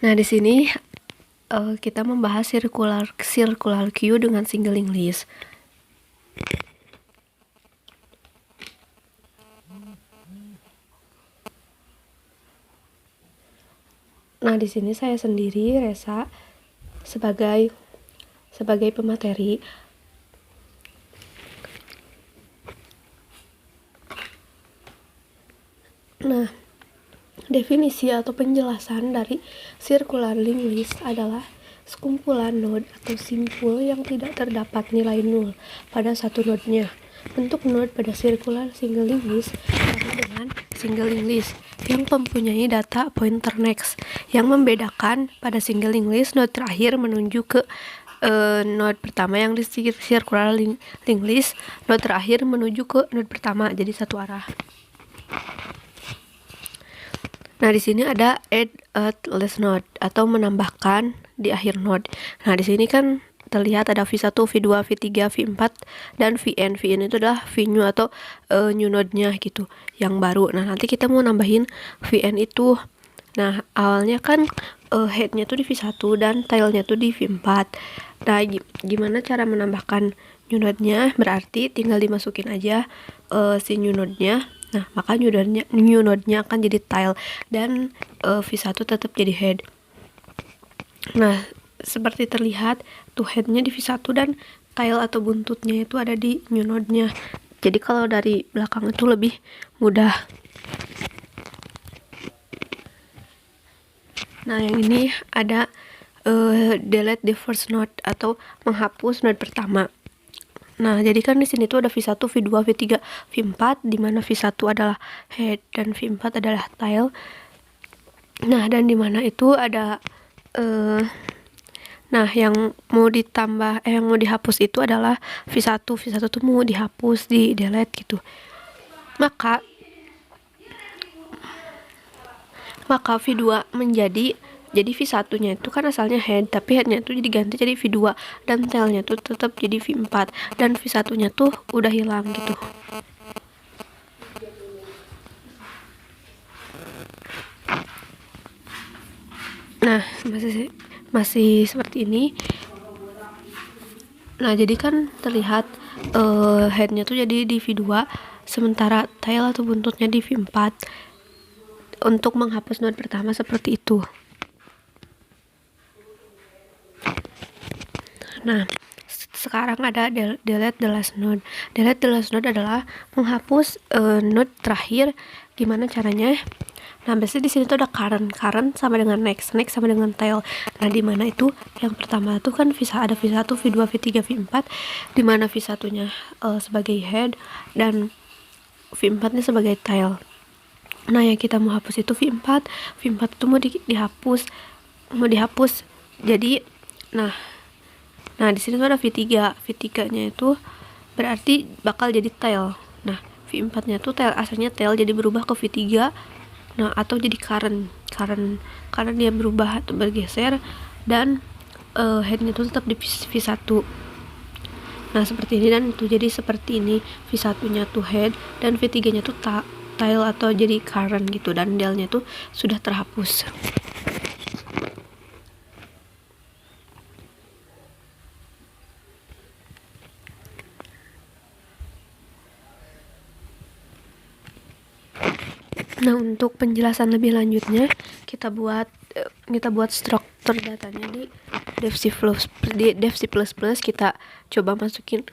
Nah, di sini kita membahas circular queue dengan singling list. Nah, di sini saya sendiri, Resa, sebagai pemateri. Nah, definisi atau penjelasan dari circular linked list adalah sekumpulan node atau simpul yang tidak terdapat nilai nol pada satu node-nya. Bentuk node pada circular single linked list sama dengan single linked list yang mempunyai data pointer next. Yang membedakan pada single linked list, node terakhir menuju ke node pertama yang di circular linked list, node terakhir menuju ke node pertama, jadi satu arah. Nah, di sini ada add at last node atau menambahkan di akhir node. Nah, di sini kan terlihat ada V1, V2, V3, V4 dan Vn. Vn itu adalah vnew atau new node-nya gitu, yang baru. Nah, nanti kita mau nambahin Vn itu. Nah, awalnya kan head-nya tuh di V1 dan tail-nya tuh di V4. Nah, gimana cara menambahkan new node-nya? Berarti tinggal dimasukin aja si new node-nya. Nah, maka new node-nya akan jadi tail dan V1 tetap jadi head. Nah, seperti terlihat tuh head-nya di V1 dan tail atau buntutnya itu ada di new node-nya. Jadi kalau dari belakang itu lebih mudah. Nah, yang ini ada delete the first node atau menghapus node pertama. Nah, jadi kan di sini tuh ada V1, V2, V3, V4, di mana V1 adalah head dan V4 adalah tail. Nah, dan di mana itu ada nah, yang mau dihapus itu adalah V1 tuh mau dihapus, di delete gitu. Maka V2 jadi V1-nya itu kan asalnya head, tapi head-nya itu diganti jadi V2 dan tail-nya tuh tetap jadi V4 dan V1-nya tuh udah hilang gitu. Nah, masih seperti ini. Nah, jadi kan terlihat head-nya tuh jadi di V2, sementara tail atau buntutnya di V4. Untuk menghapus node pertama seperti itu. Nah, sekarang ada delete the last node. Delete the last node adalah menghapus node terakhir. Gimana caranya? Nah, biasanya di sini tuh ada current sama dengan next sama dengan tail. Nah, di mana itu yang pertama tuh kan ada V1, V2, V3, V4, di mana V1-nya sebagai head dan V4-nya sebagai tail. Nah, yang kita mau hapus itu V4 itu mau dihapus. Jadi, Nah, di sini tuh ada V3-nya itu berarti bakal jadi tail. Nah, V4-nya tuh tail, asalnya tail jadi berubah ke V3. Nah, atau jadi current karena dia berubah atau bergeser dan head-nya tuh tetap di V1. Nah, seperti ini dan itu jadi seperti ini. V1-nya tuh head dan V3-nya tuh tail atau jadi current gitu, dan del-nya tuh sudah terhapus. Nah, untuk penjelasan lebih lanjutnya kita buat struktur datanya di Dev C++. Kita coba masukin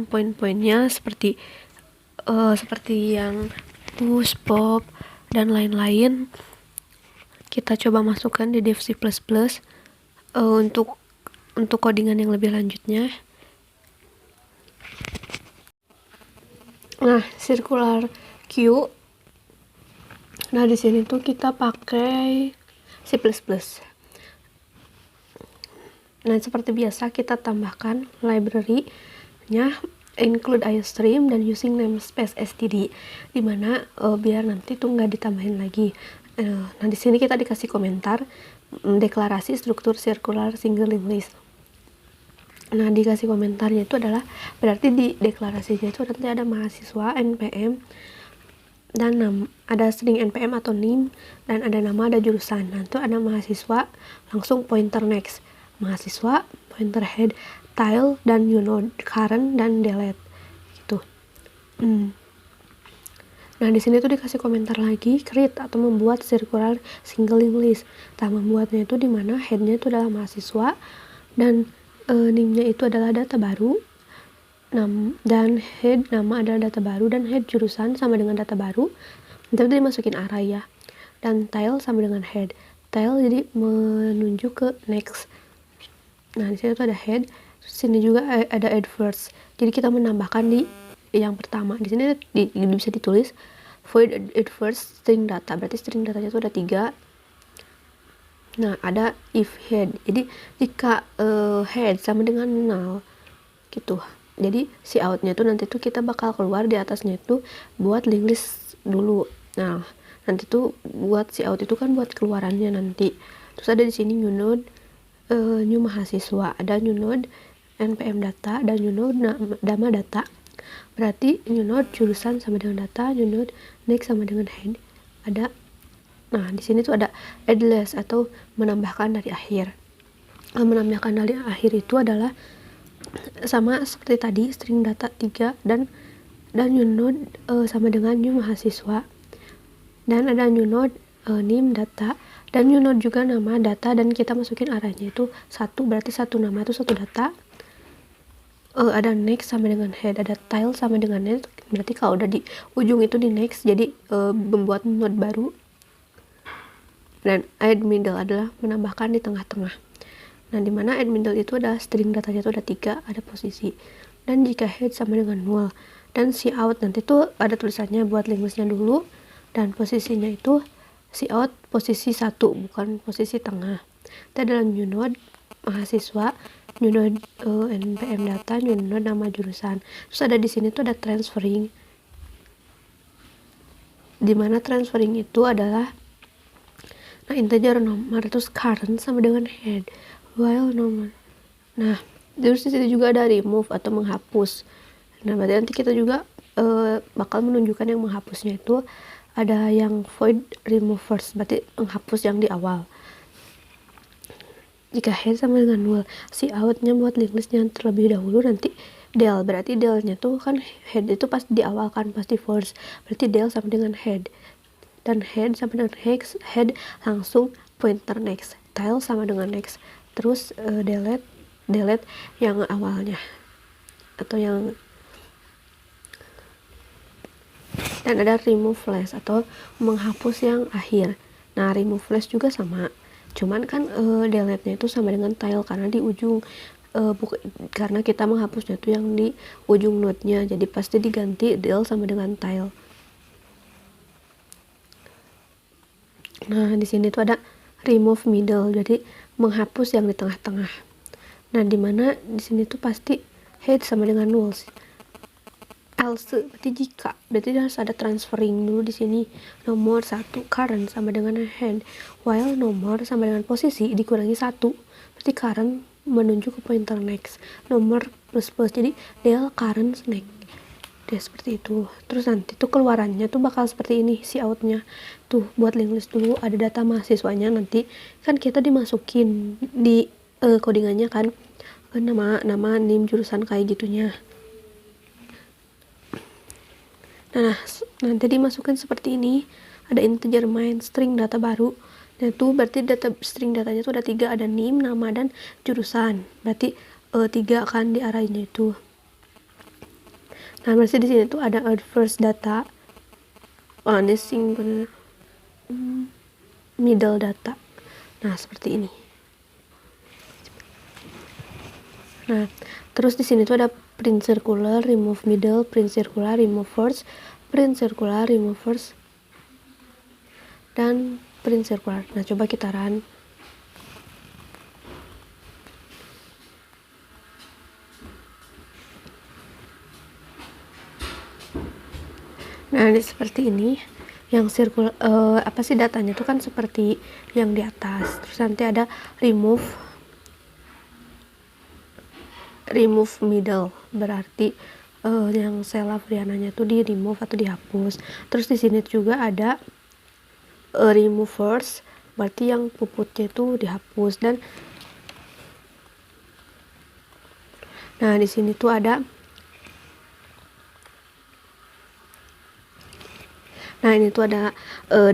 poin-poinnya seperti yang push, pop dan lain-lain. Kita coba masukkan di Dev C++ untuk codingan yang lebih lanjutnya. Nah, circular queue. Nah, di sini tuh kita pakai C++. Nah, seperti biasa kita tambahkan library-nya include iostream dan using namespace std, dimana biar nanti tuh nggak ditambahin lagi. Nah, di sini kita dikasih komentar deklarasi struktur circular single linked list. Nah, dikasih komentarnya itu adalah berarti di deklarasinya itu nanti ada mahasiswa npm dan ada string npm atau nim, dan ada nama, ada jurusan. Nah itu ada mahasiswa, langsung pointer next, mahasiswa, pointer head, tile, dan current, dan delete gitu. Nah di sini tuh dikasih komentar lagi, create atau membuat circular single linked list. Nah membuatnya itu dimana headnya itu adalah mahasiswa, dan nimnya itu adalah data baru, dan head nama adalah data baru, dan head jurusan sama dengan data baru. Nanti dimasukin array ya. Dan tile sama dengan head. Tile jadi menunjuk ke next. Nah di sini tuh ada head. Sini juga ada add first. Jadi kita menambahkan di yang pertama. Di sini bisa ditulis void add first string data. Berarti string datanya tuh ada 3. Nah ada if head. Jadi jika head sama dengan null gitu. Jadi si outnya tuh nanti tuh kita bakal keluar di atasnya itu buat link list dulu. Nah nanti tuh buat si out itu kan buat keluarannya nanti. Terus ada di sini new node, new mahasiswa, ada new node npm data, dan new node nama data. Berarti new node jurusan sama dengan data, new node next sama dengan head. Ada. Nah di sini tuh ada add less atau menambahkan dari akhir. Menambahkan dari akhir itu adalah sama seperti tadi, string data 3, dan new node sama dengan new mahasiswa, dan ada new node nim data, dan new node juga nama data, dan kita masukin arraynya itu 1, berarti satu nama itu satu data. Ada next sama dengan head, ada tile sama dengan next, berarti kalau udah di ujung itu di next, jadi membuat node baru. Dan add middle adalah menambahkan di tengah-tengah. Nah, dimana add middle itu ada string datanya itu ada 3, ada posisi. Dan jika head sama dengan 0, dan si out nanti tuh ada tulisannya buat link listnya dulu, dan posisinya itu si out posisi 1, bukan posisi tengah. Itu adalah new node mahasiswa, new node npm data, new node nama jurusan. Terus ada di sini tuh ada transferring. Dimana transferring itu adalah integer nomor, terus current sama dengan head, while nomor. Nah terus di sini juga ada remove atau menghapus. Nah berarti nanti kita juga bakal menunjukkan yang menghapusnya itu ada yang void remove first, berarti menghapus yang di awal. Jika head sama dengan null, si outnya buat link listnya terlebih dahulu, nanti del, berarti delnya tuh kan head itu pas di awal kan pasti first, berarti del sama dengan head, dan head sama dengan head langsung pointer next, tile sama dengan next, terus delete yang awalnya atau yang, dan ada remove flash atau menghapus yang akhir. Nah remove flash juga sama, cuman kan delete nya itu sama dengan tile karena di ujung, karena kita menghapusnya tuh yang di ujung node nya, jadi pasti diganti del sama dengan tile. Nah di sini tuh ada remove middle, jadi menghapus yang di tengah-tengah. Nah dimana di sini tuh pasti head sama dengan null, else berarti jika, berarti harus ada transferring dulu di sini. Nomor 1 current sama dengan head, while nomor sama dengan posisi dikurangi 1, berarti current menunjuk ke pointer next, nomor plus jadi del current next. Dia seperti itu. Terus nanti tuh keluarannya tuh bakal seperti ini si outnya tuh. Buat link list dulu ada data mahasiswanya, nanti kan kita dimasukin di codingannya kan nama nim jurusan kayak gitunya. Nah nanti dimasukin seperti ini, ada integer main string data baru. Nah itu berarti data string datanya tuh ada 3, ada nim, nama, dan jurusan, berarti 3 kan di arraynya itu. Nah berarti di sini tuh ada add first data, ini single middle data. Nah seperti ini. Nah terus di sini tuh ada print circular, remove middle, print circular, remove first, print circular, remove first, dan print circular. Nah coba kita run. Nah ini seperti ini, yang circular apa sih datanya tuh kan seperti yang di atas. Terus nanti ada remove middle, berarti yang sel Afriananya tuh di remove atau dihapus. Terus di sini juga ada removers, berarti yang puputnya itu dihapus. Dan nah di sini tuh ada, nah ini tuh ada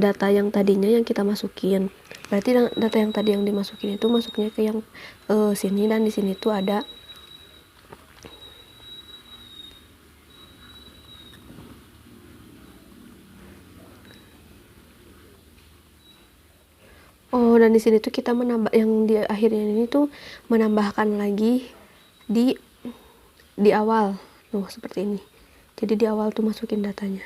data yang tadinya yang kita masukin. Berarti data yang tadi yang dimasukin itu masuknya ke yang sini, dan di sini tuh ada dan di sini tuh kita menambah yang di akhirnya ini tuh menambahkan lagi di awal tuh seperti ini. Jadi di awal tuh masukin datanya.